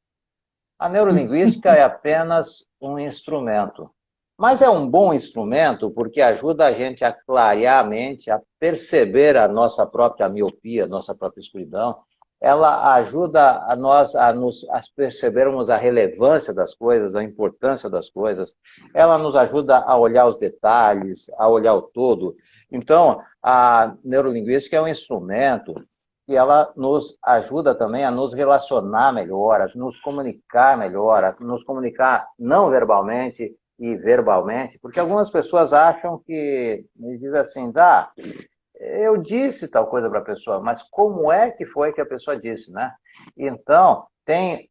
A neurolinguística é apenas um instrumento. Mas é um bom instrumento porque ajuda a gente a clarear a mente, a perceber a nossa própria miopia, a nossa própria escuridão. Ela ajuda a nós a percebermos a relevância das coisas, a importância das coisas. Ela nos ajuda a olhar os detalhes, a olhar o todo. Então, a neurolinguística é um instrumento e ela nos ajuda também a nos relacionar melhor, a nos comunicar melhor, a nos comunicar não verbalmente e verbalmente, porque algumas pessoas acham que, me dizem assim, eu disse tal coisa para a pessoa, mas como é que foi que a pessoa disse, né? Então, tem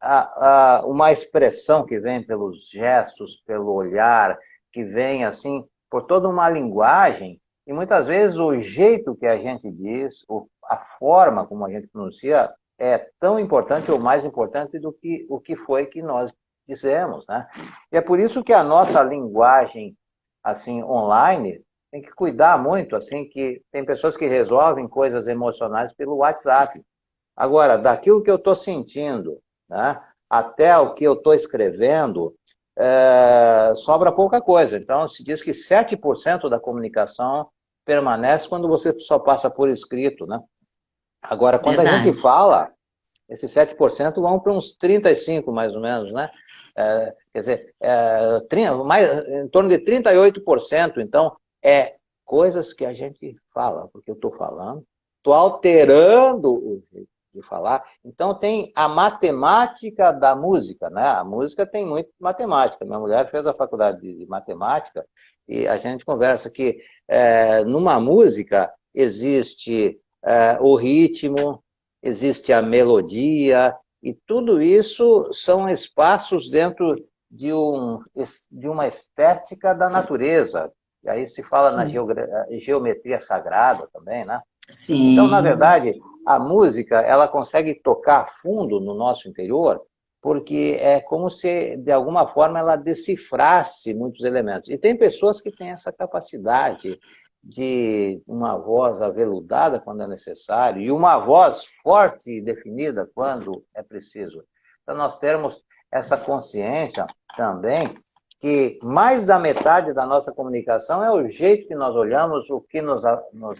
uma expressão que vem pelos gestos, pelo olhar, que vem, assim, por toda uma linguagem, e muitas vezes o jeito que a gente diz, a forma como a gente pronuncia, é tão importante ou mais importante do que o que foi que nós dizemos, né? E é por isso que a nossa linguagem, assim, online, tem que cuidar muito, assim, que tem pessoas que resolvem coisas emocionais pelo WhatsApp. Agora, daquilo que eu estou sentindo, né, até o que eu estou escrevendo, sobra pouca coisa. Então, se diz que 7% da comunicação permanece quando você só passa por escrito, né? Agora, quando a gente Verdade. fala, esses 7% vão para uns 35%, mais ou menos, né? Quer dizer, em torno de 38%. Então, coisas que a gente fala, porque eu estou falando, estou alterando o jeito de falar. Então, tem a matemática da música, né? A música tem muito matemática. Minha mulher fez a faculdade de matemática e a gente conversa que numa música existe o ritmo, existe a melodia, e tudo isso são espaços dentro de uma estética da natureza. E aí se fala na Sim. geometria sagrada também, né? Então, na Sim. verdade, a música, ela consegue tocar fundo no nosso interior, porque é como se, de alguma forma, ela decifrasse muitos elementos. E tem pessoas que têm essa capacidade de uma voz aveludada quando é necessário e uma voz forte e definida quando é preciso. Então, nós temos essa consciência também que mais da metade da nossa comunicação é o jeito que nós olhamos, o que nos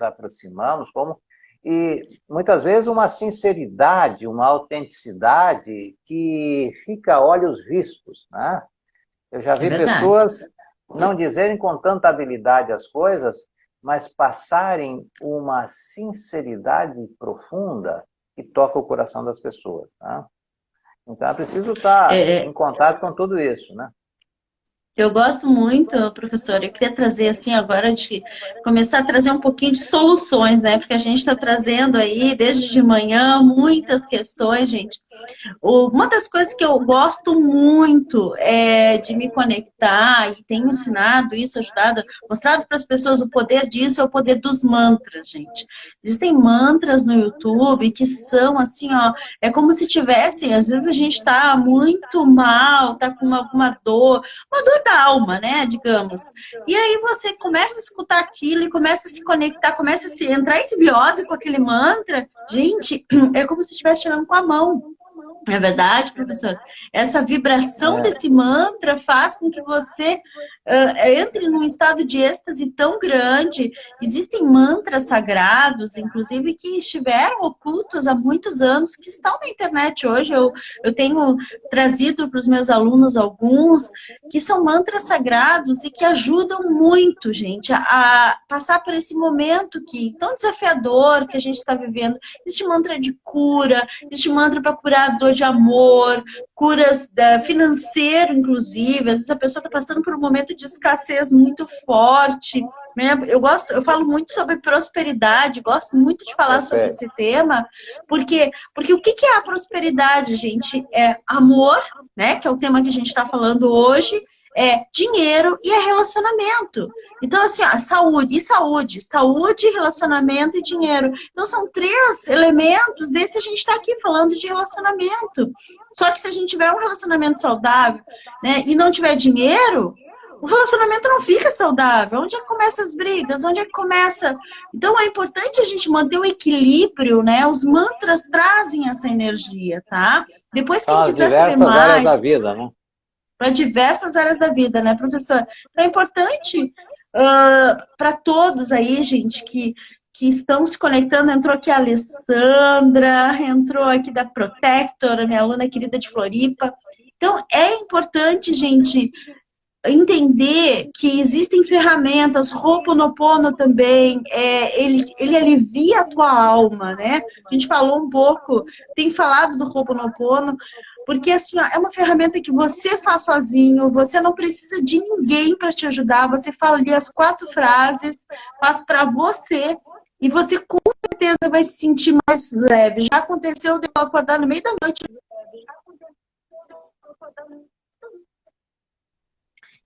aproximamos, como, e muitas vezes uma sinceridade, uma autenticidade que fica a olhos vistos, né? Eu já vi pessoas não dizerem com tanta habilidade as coisas, mas passarem uma sinceridade profunda que toca o coração das pessoas, né? Então é preciso estar em contato com tudo isso, né? Eu gosto muito, professora, eu queria trazer assim agora de começar a trazer um pouquinho de soluções, né? Porque a gente está trazendo aí desde de manhã muitas questões, gente. Uma das coisas que eu gosto muito é de me conectar e tenho ensinado isso, ajudado, mostrado para as pessoas o poder disso, é o poder dos mantras, gente. Existem mantras no YouTube que são assim, ó, é como se tivessem, às vezes a gente está muito mal, está com uma dor da alma, né, digamos. E aí você começa a escutar aquilo e começa a se conectar, começa a se entrar em simbiose com aquele mantra, gente, é como se estivesse tirando com a mão. É verdade, professor? Essa vibração desse mantra faz com que você entre num estado de êxtase tão grande. Existem mantras sagrados, inclusive, que estiveram ocultos há muitos anos, que estão na internet hoje. Eu tenho trazido para os meus alunos alguns, que são mantras sagrados e que ajudam muito, gente, a passar por esse momento que tão desafiador que a gente está vivendo. Existe mantra de cura, existe mantra para curar a dor de amor, curas financeiro, inclusive. Às vezes a pessoa está passando por um momento de escassez muito forte, né? Eu falo muito sobre prosperidade, gosto muito de falar sobre esse tema, porque o que é a prosperidade, gente? É amor, né? Que é o tema que a gente está falando hoje, é dinheiro e é relacionamento. Então, assim, ó, saúde, relacionamento e dinheiro. Então, são 3 elementos desse a gente está aqui falando de relacionamento. Só que se a gente tiver um relacionamento saudável, né, e não tiver dinheiro, o relacionamento não fica saudável. Onde é que começam as brigas? Onde é que começa? Então, é importante a gente manter o equilíbrio, né? Os mantras trazem essa energia, tá? Depois, quem quiser saber mais... áreas da vida, né? Para diversas áreas da vida, né, professor? Então, é importante para todos aí, gente, que estão se conectando. Entrou aqui a Alessandra, entrou aqui da Protector, minha aluna querida de Floripa. Então, é importante, gente, entender que existem ferramentas, Ho'oponopono também, ele alivia a tua alma, né? A gente falou um pouco, tem falado do Ho'oponopono, porque assim, ó, é uma ferramenta que você faz sozinho, você não precisa de ninguém para te ajudar, você fala ali as 4 frases, faz para você, e você com certeza vai se sentir mais leve. Já aconteceu de eu acordar no meio da noite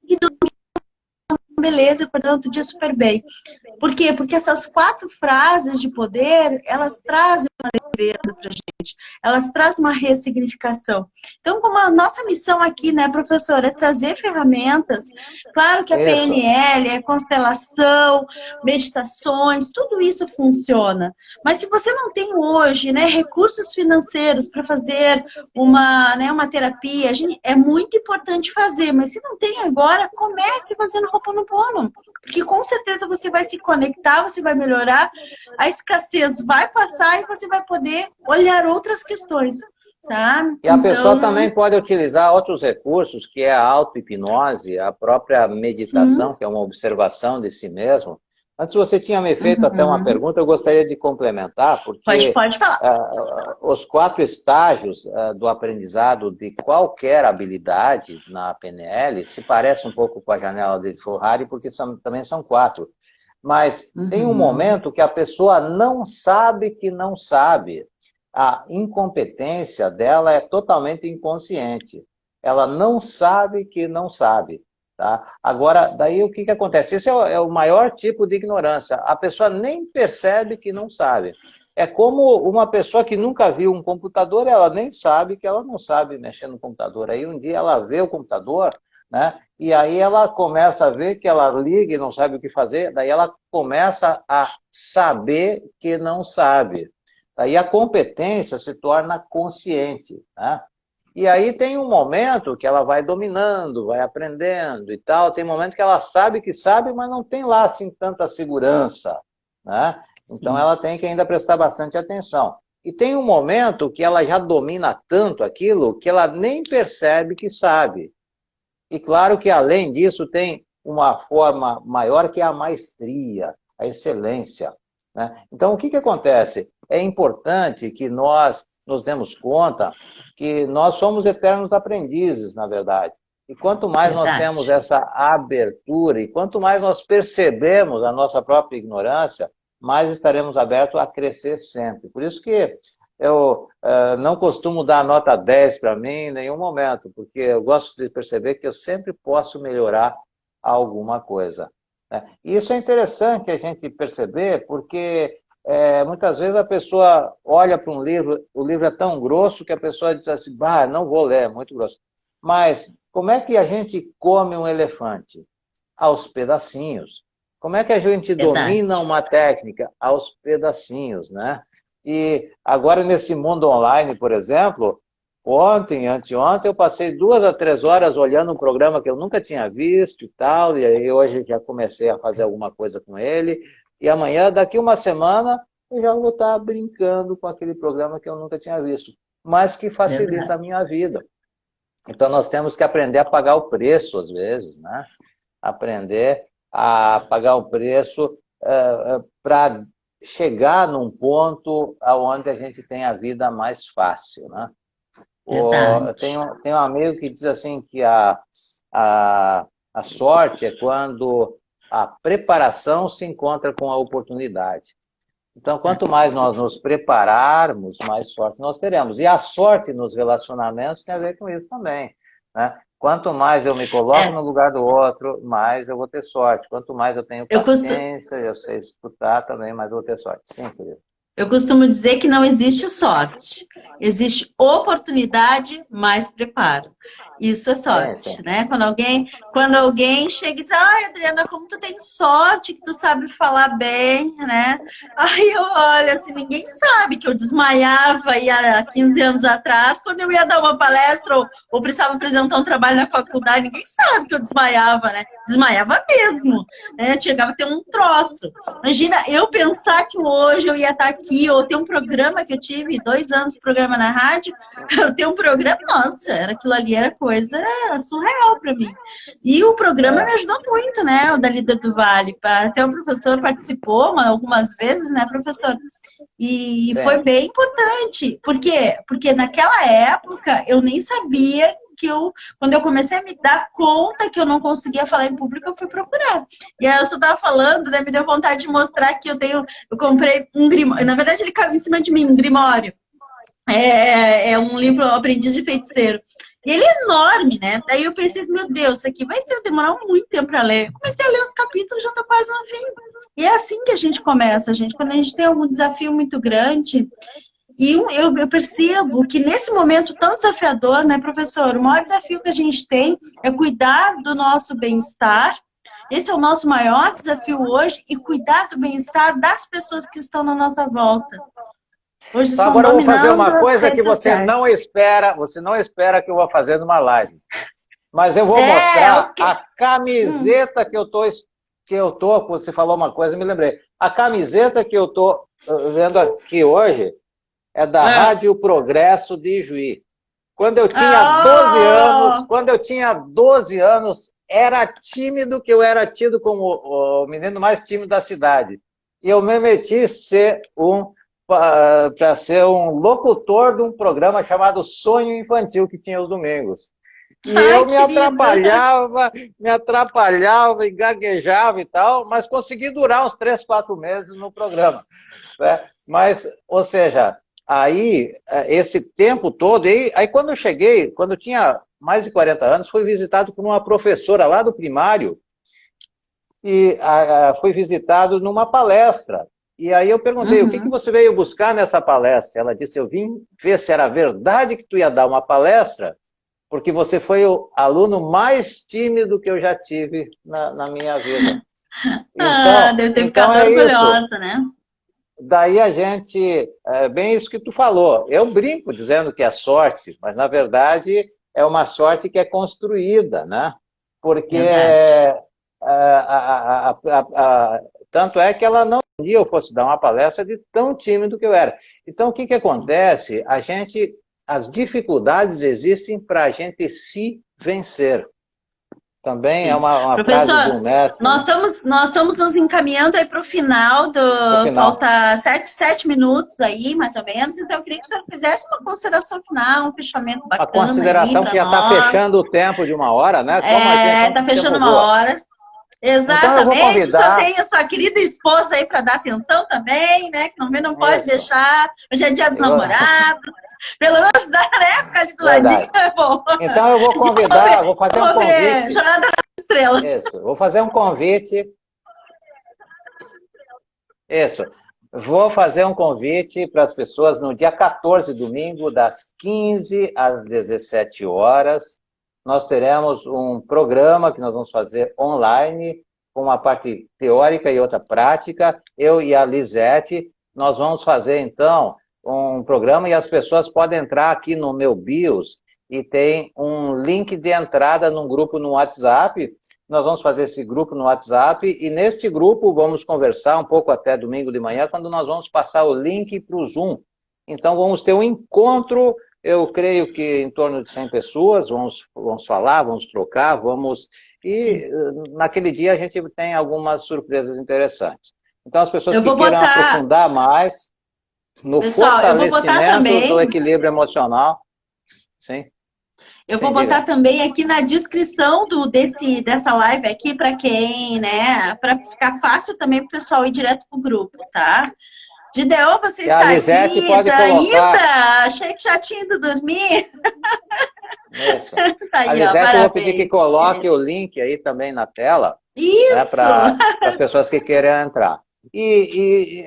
e dormir, beleza, acordando o dia super bem. Por quê? Porque essas 4 frases de poder, elas trazem uma leveza pra gente, elas trazem uma ressignificação. Então, como a nossa missão aqui, né, professora, é trazer ferramentas, claro que a PNL, a constelação, meditações, tudo isso funciona. Mas se você não tem hoje, né, recursos financeiros para fazer uma terapia, é muito importante fazer, mas se não tem agora, comece fazendo Ho'oponopono, porque com certeza você vai se conectar, você vai melhorar, a escassez vai passar e você vai poder olhar outras questões, tá? E a pessoa também pode utilizar outros recursos, que é a auto-hipnose, a própria meditação, que é uma observação de si mesmo. Antes você tinha me feito até uma pergunta, eu gostaria de complementar, porque pode falar. Os 4 estágios do aprendizado de qualquer habilidade na PNL se parece um pouco com a janela de Johari, porque também são 4. Mas tem um momento que a pessoa não sabe que não sabe. A incompetência dela é totalmente inconsciente. Ela não sabe que não sabe. Tá? Agora, daí o que acontece? Esse é o maior tipo de ignorância. A pessoa nem percebe que não sabe. É como uma pessoa que nunca viu um computador, ela nem sabe que ela não sabe mexer no computador. Aí um dia ela vê o computador, né? E aí ela começa a ver que ela liga e não sabe o que fazer, daí ela começa a saber que não sabe. Daí a competência se torna consciente, né? E aí tem um momento que ela vai dominando, vai aprendendo e tal. Tem momento que ela sabe que sabe, mas não tem lá assim tanta segurança, né? Então Sim, ela tem que ainda prestar bastante atenção. E tem um momento que ela já domina tanto aquilo que ela nem percebe que sabe. E claro que além disso tem uma forma maior que é a maestria, a excelência, né? Então o que que acontece? É importante que nós nos demos conta que nós somos eternos aprendizes, na verdade. E quanto mais nós temos verdade. essa abertura e quanto mais nós percebemos a nossa própria ignorância, mais estaremos abertos a crescer sempre. Por isso que eu não costumo dar nota 10 para mim em nenhum momento, porque eu gosto de perceber que eu sempre posso melhorar alguma coisa, né? E isso é interessante a gente perceber, porque muitas vezes a pessoa olha para um livro, o livro é tão grosso que a pessoa diz assim, bah, não vou ler, é muito grosso. Mas como é que a gente come um elefante? Aos pedacinhos. Como é que a gente domina Verdade. uma técnica? Aos pedacinhos, né? E agora, nesse mundo online, por exemplo, ontem, anteontem, eu passei 2 a 3 horas olhando um programa que eu nunca tinha visto e tal, e aí hoje já comecei a fazer alguma coisa com ele, e amanhã, daqui uma semana, eu já vou estar brincando com aquele programa que eu nunca tinha visto, mas que facilita a Verdade. minha vida. Então, nós temos que aprender a pagar o preço, às vezes, né? Aprender a pagar o preço para chegar num ponto onde a gente tem a vida mais fácil, né? Eu Verdade. tenho um amigo que diz assim que a sorte é quando a preparação se encontra com a oportunidade. Então, quanto mais nós nos prepararmos, mais sorte nós teremos. E a sorte nos relacionamentos tem a ver com isso também, né? Quanto mais eu me coloco É, no lugar do outro, mais eu vou ter sorte. Quanto mais eu tenho eu costumo, paciência, eu sei escutar também, mais eu vou ter sorte. Sim, querido. Eu costumo dizer que não existe sorte, existe oportunidade mais preparo. Isso é Sim, sorte, sim. né? Quando alguém chega e diz, ai, Adriana, como tu tem sorte que tu sabe falar bem, né? Aí eu olho assim, ninguém sabe que eu desmaiava aí há 15 anos atrás, quando eu ia dar uma palestra ou precisava apresentar um trabalho na faculdade, ninguém sabe que eu desmaiava, né? Desmaiava mesmo, né? Chegava a ter um troço. Imagina eu pensar que hoje eu ia estar aqui, ou ter um programa que eu tive 2 anos de programa na rádio, eu ter um programa, nossa, aquilo ali era coisa surreal para mim. E o programa me É. ajudou muito, né? O da Líder do Vale. Até o professor participou algumas vezes, né, professor? E foi Sim. bem importante. Por quê? Porque naquela época eu nem sabia quando eu comecei a me dar conta que eu não conseguia falar em público, eu fui procurar. E aí eu só tava falando, né, me deu vontade de mostrar que eu comprei um grimório. Na verdade, ele caiu em cima de mim, um grimório. É um livro Aprendiz de Feiticeiro. E ele é enorme, né? Daí eu pensei, meu Deus, isso aqui vai demorar muito tempo para ler. Comecei a ler os capítulos, já tô quase no fim. E é assim que a gente começa, gente. Quando a gente tem algum desafio muito grande, e eu percebo que nesse momento tão desafiador, né, professor, o maior desafio que a gente tem é cuidar do nosso bem-estar. Esse é o nosso maior desafio hoje, e cuidar do bem-estar das pessoas que estão na nossa volta. Hoje Então estão agora eu vou fazer dominando uma as coisa que redes sociais. você não espera que eu vou fazer numa live. Mas eu vou É, mostrar ok. a camiseta que eu tô, você falou uma coisa, me lembrei. A camiseta que eu tô vendo aqui hoje é da Ah, Rádio Progresso de Ijuí. Quando eu tinha 12 anos, oh, quando eu tinha 12 anos, era tímido que eu era tido como o menino mais tímido da cidade. E eu me meti para ser um locutor de um programa chamado Sonho Infantil que tinha os domingos. E ai, eu querido. me atrapalhava e gaguejava e tal, mas consegui durar uns 3, 4 meses no programa, né? Mas, ou seja, aí, esse tempo todo, aí quando eu cheguei, quando eu tinha mais de 40 anos, fui visitado por uma professora lá do primário, e fui visitado numa palestra. E aí eu perguntei, o que que Uhum. você veio buscar nessa palestra? Ela disse, eu vim ver se era verdade que tu ia dar uma palestra, porque você foi o aluno mais tímido que eu já tive na minha vida. Ah, deve ter Então ficado é isso. orgulhosa, né? daí a gente, bem isso que tu falou, eu brinco dizendo que é sorte, mas na verdade é uma sorte que é construída, né? Porque Verdade. tanto é que ela não queria eu fosse dar uma palestra de tão tímido que eu era. Então, o que que Sim. acontece? As dificuldades existem para a gente se vencer. Também é Sim. uma frase de Professor, um mestre, né? nós estamos nos encaminhando aí para o final No do. final. Falta 7 minutos aí, mais ou menos. Então, eu queria que o senhor fizesse uma consideração final, um fechamento Uma bacana aí consideração que para já está nós. fechando o tempo de uma hora, né? É, Como tá que o fechando tempo uma voa. hora. Então eu vou Exatamente. O senhor convidar. tem a sua querida esposa aí para dar atenção também, né? Que não pode Isso. deixar. Hoje é dia dos Eu, namorados. Pelo menos dá, né? Ficar ali do ladinho verdade. é bom. Então eu vou convidar, vou fazer um Vou ver convite. Jornada das Estrelas. Isso. Vou fazer um convite. Isso. Vou fazer um convite para as pessoas no dia 14, domingo, das 15 às 17 horas. Nós teremos um programa que nós vamos fazer online, com uma parte teórica e outra prática. Eu e a Lisete, nós vamos fazer, então, um programa e as pessoas podem entrar aqui no meu BIOS e tem um link de entrada num grupo no WhatsApp. Nós vamos fazer esse grupo no WhatsApp e neste grupo vamos conversar um pouco até domingo de manhã, quando nós vamos passar o link para o Zoom. Então vamos ter um encontro, eu creio que em torno de 100 pessoas, vamos falar, vamos trocar, Sim. E naquele dia a gente tem algumas surpresas interessantes. Então as pessoas Eu que vou queiram botar, aprofundar mais no pessoal, eu vou botar fortalecimento do também. equilíbrio emocional, sim, Eu vou sim, botar diga. também aqui na descrição dessa live aqui para quem, né, para ficar fácil também para o pessoal ir direto pro grupo, tá? Gideon, você E a está Lisete aqui? pode Tá colocar. ainda? Achei que já tinha ido dormir. Isso. Tá A aí, ó, Lisete, eu vou pedir que parabéns. coloque o link aí também na tela, né, Isso! para as pessoas que queiram entrar. E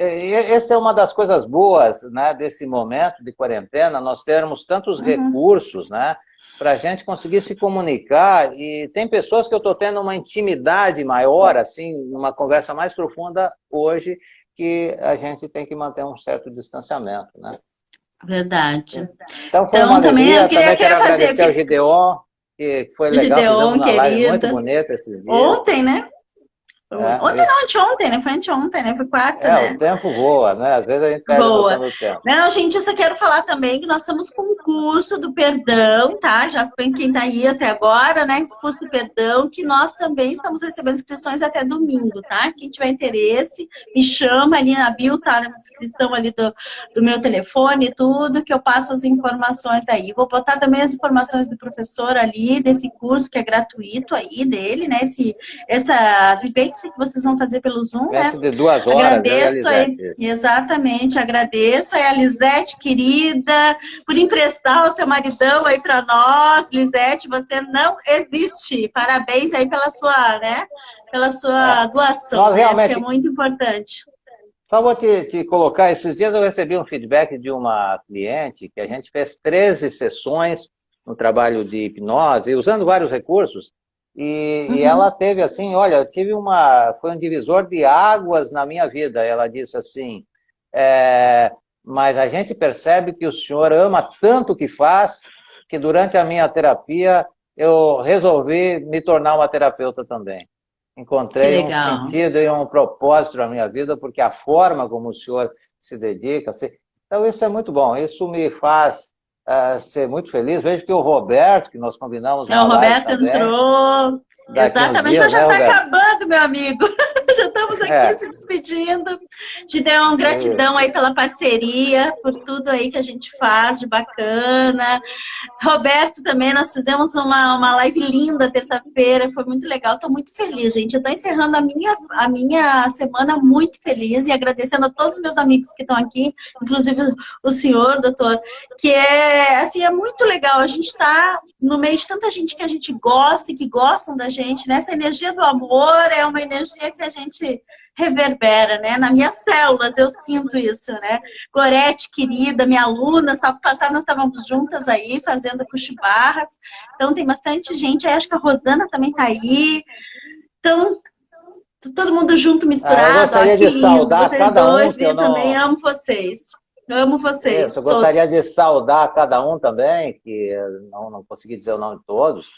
essa é uma das coisas boas, né, desse momento de quarentena, nós termos tantos Uhum. recursos, né, para a gente conseguir se comunicar. E tem pessoas que eu estou tendo uma intimidade maior, assim, uma conversa mais profunda hoje, que a gente tem que manter um certo distanciamento, né? Verdade. Então foi uma Então, também eu alegria, queria, também quero queria fazer, agradecer ao Gideon, que foi legal, fizemos Gideon, uma live muito querida. bonita esses dias. Ontem, né? Ontem Isso. não, anteontem, né? Foi anteontem, né? Foi quarta, O né? tempo voa, né? Às vezes a gente perde a noção Boa. do tempo. Não, gente, eu só quero falar também que nós estamos com um curso do perdão, tá? Já foi quem tá aí até agora, né? Esse curso do perdão, que nós também estamos recebendo inscrições até domingo, tá? Quem tiver interesse, me chama ali na bio, tá? Na descrição ali do meu telefone e tudo, que eu passo as informações aí. Vou botar também as informações do professor ali, desse curso que é gratuito aí dele, né? Essa vivência que vocês vão fazer pelo Zoom, né? Essa de 2 horas, eu e a Agradeço aí, Lisete. exatamente, agradeço aí a Lisete, querida, por emprestar o seu maridão aí para nós. Lisete, você não existe. Parabéns aí pela sua, né, pela sua doação, Nós né, porque é realmente, muito importante. só vou te colocar, esses dias eu recebi um feedback de uma cliente que a gente fez 13 sessões no trabalho de hipnose, usando vários recursos, e ela Uhum. teve assim, olha, foi um divisor de águas na minha vida. Ela disse assim, mas a gente percebe que o senhor ama tanto o que faz, que durante a minha terapia eu resolvi me tornar uma terapeuta também. Que Encontrei um legal. sentido e um propósito na minha vida, porque a forma como o senhor se dedica. Então, isso é muito bom. Isso me faz ser muito feliz. Vejo que o Roberto, que nós combinamos O uma live Roberto também, entrou. daqui uns Exatamente, dias, mas já né, está Roberto? acabando, meu amigo. Já estamos aqui É, se despedindo. Gideon, isso. gratidão aí pela parceria, por tudo aí que a gente faz de bacana. Roberto também, nós fizemos uma live linda terça-feira, foi muito legal, estou muito feliz, gente. Eu estou encerrando a minha semana muito feliz e agradecendo a todos os meus amigos que estão aqui, inclusive o senhor, doutor, que assim, é muito legal. A gente está no meio de tanta gente que a gente gosta e que gostam da gente, né? Essa energia do amor é uma energia que a gente reverbera, né? Nas minhas células eu sinto isso, né? Gorete, querida, minha aluna, sábado passado nós estávamos juntas aí, fazendo puxa-barras. Então tem bastante gente aí, acho que a Rosana também está aí. Então, Todo mundo junto, Eu misturado. gostaria Que de lindo. saudar Vocês cada um dois, que eu eu também não. amo vocês. Amo vocês, Isso, eu gostaria de todos. saudar cada um também, que eu não consegui dizer o nome de todos,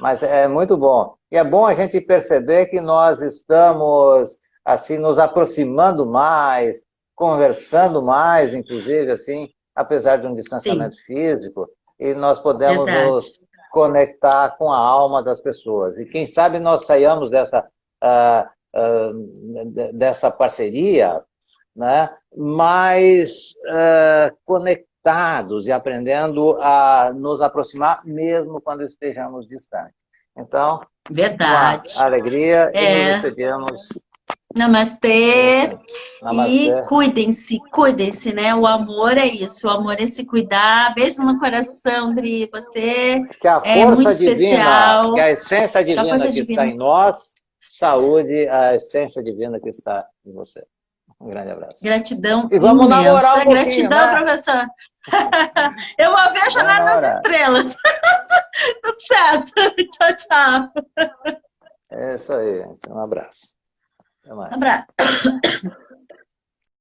mas é muito bom. E é bom a gente perceber que nós estamos, assim, nos aproximando mais, conversando mais, inclusive, assim, apesar de um Sim, distanciamento físico, e nós podemos verdade. nos conectar com a alma das pessoas. E quem sabe nós saiamos ah, ah, dessa parceria, né, mais conectados e aprendendo a nos aproximar mesmo quando estejamos distantes. Então, uma Verdade. alegria e nos É, despedimos com namastê. você. E Namastê. cuidem-se, né? O amor é isso, o amor é se cuidar. Beijo no coração, Dri. Você Que a é muito força divina, que especial. a essência A divina força que está divina. em nós, saúde a essência divina que está em você. Um grande abraço. Gratidão E vamos namorar imensa. um pouquinho, Gratidão, né? professor. Eu vou ver a Vamos Jornada das namorar. Estrelas. Tudo certo. Tchau, tchau. É isso aí, gente. Um abraço. Até mais. Abraço.